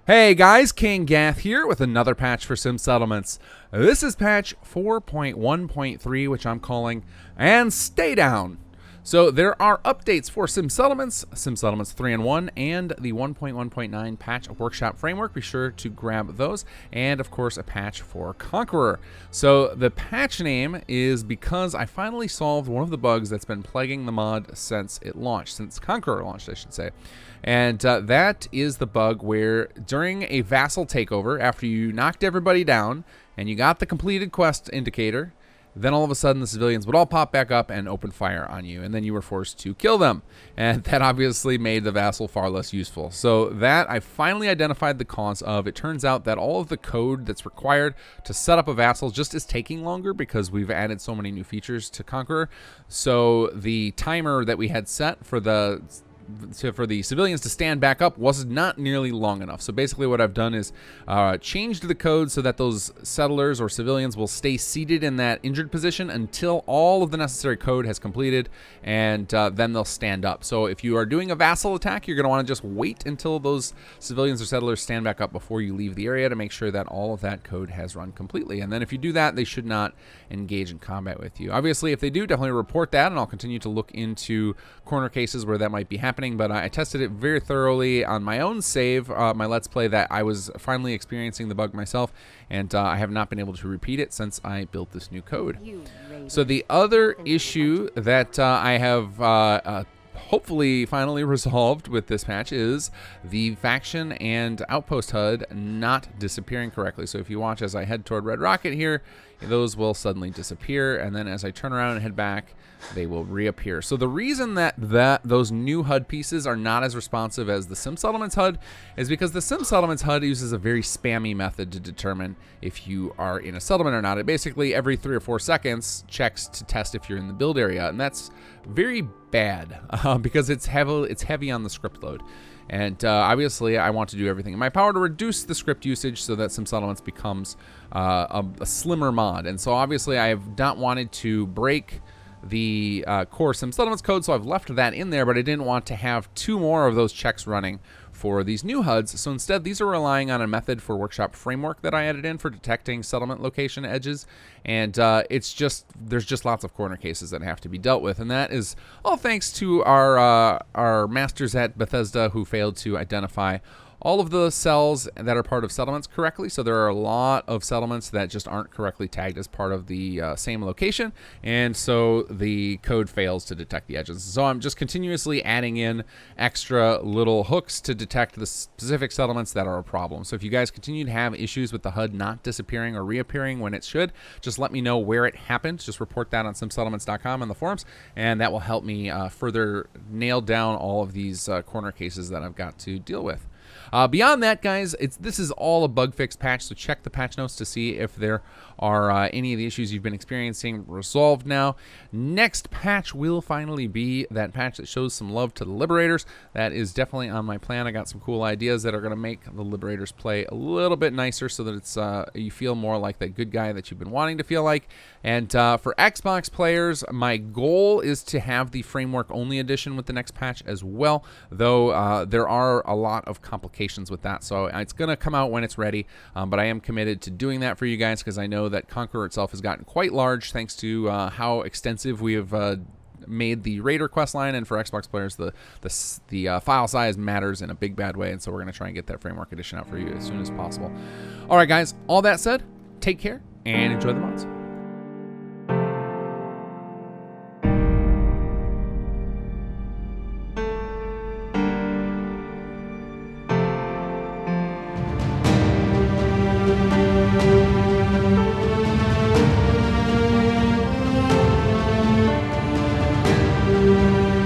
Hey guys, kinggath here with another patch for Sim Settlements. This is patch 4.1.3, which I'm calling And Stay Down. So there are updates for Sim Settlements 3.1, and the 1.1.9 patch workshop framework. Be sure to grab those, and of course a patch for Conqueror. So the patch name is because I finally solved one of the bugs that's been plaguing the mod since it launched, since Conqueror launched, I should say. And that is the bug where during a vassal takeover, after you knocked everybody down and you got the completed quest indicator, then all of a sudden the civilians would all pop back up and open fire on you, and then you were forced to kill them. And that obviously made the vassal far less useful. So that I finally identified the cause of. It turns out that all of the code that's required to set up a vassal just is taking longer because we've added so many new features to Conqueror. So the timer that we had set for the civilians to stand back up was not nearly long enough. So basically what I've done is changed the code so that those settlers or civilians will stay seated in that injured position until all of the necessary code has completed, and then they'll stand up. So if you are doing a vassal attack, you're going to want to just wait until those civilians or settlers stand back up before you leave the area to make sure that all of that code has run completely. And then if you do that, they should not engage in combat with you. Obviously, if they do, definitely report that, and I'll continue to look into corner cases where that might be happening. But I tested it very thoroughly on my own save, my Let's Play, that I was finally experiencing the bug myself, and I have not been able to repeat it since I built this new code. So the other issue that I have hopefully finally resolved with this patch is the faction and outpost HUD not disappearing correctly. So if you watch as I head toward Red Rocket here, those will suddenly disappear, and then as I turn around and head back, they will reappear. So the reason that those new HUD pieces are not as responsive as the Sim Settlements HUD is because the Sim Settlements HUD uses a very spammy method to determine if you are in a settlement or not. It basically every 3 or 4 seconds checks to test if you're in the build area, and that's very bad because it's heavy on the script load. And obviously, I want to do everything in my power to reduce the script usage so that Sim Settlements becomes a slimmer mod. And so obviously, I have not wanted to break the core Sim Settlements code, so I've left that in there, but I didn't want to have 2 more of those checks running for these new HUDs. So instead, these are relying on a method for workshop framework that I added in for detecting settlement location edges, and there's just lots of corner cases that have to be dealt with, and that is all thanks to our masters at Bethesda who failed to identify all of the cells that are part of settlements correctly. So there are a lot of settlements that just aren't correctly tagged as part of the same location, and so the code fails to detect the edges. So I'm just continuously adding in extra little hooks to detect the specific settlements that are a problem. So if you guys continue to have issues with the HUD not disappearing or reappearing when it should, just let me know where it happened. Just report that on simsettlements.com in the forums, and that will help me further nail down all of these corner cases that I've got to deal with. Beyond that, guys, this is all a bug fix patch, so check the patch notes to see if there are any of the issues you've been experiencing resolved now. Next patch will finally be that patch that shows some love to the Liberators. That is definitely on my plan. I got some cool ideas that are going to make the Liberators play a little bit nicer so that it's you feel more like that good guy that you've been wanting to feel like. And for Xbox players, my goal is to have the framework-only edition with the next patch as well, though there are a lot of complications with that, so it's going to come out when it's ready, but I am committed to doing that for you guys because I know that Conqueror itself has gotten quite large thanks to how extensive we have made the Raider quest line, and for Xbox players the file size matters in a big bad way, and so we're going to try and get that framework edition out for you as soon as possible. All right, guys, all that said, take care and enjoy the mods.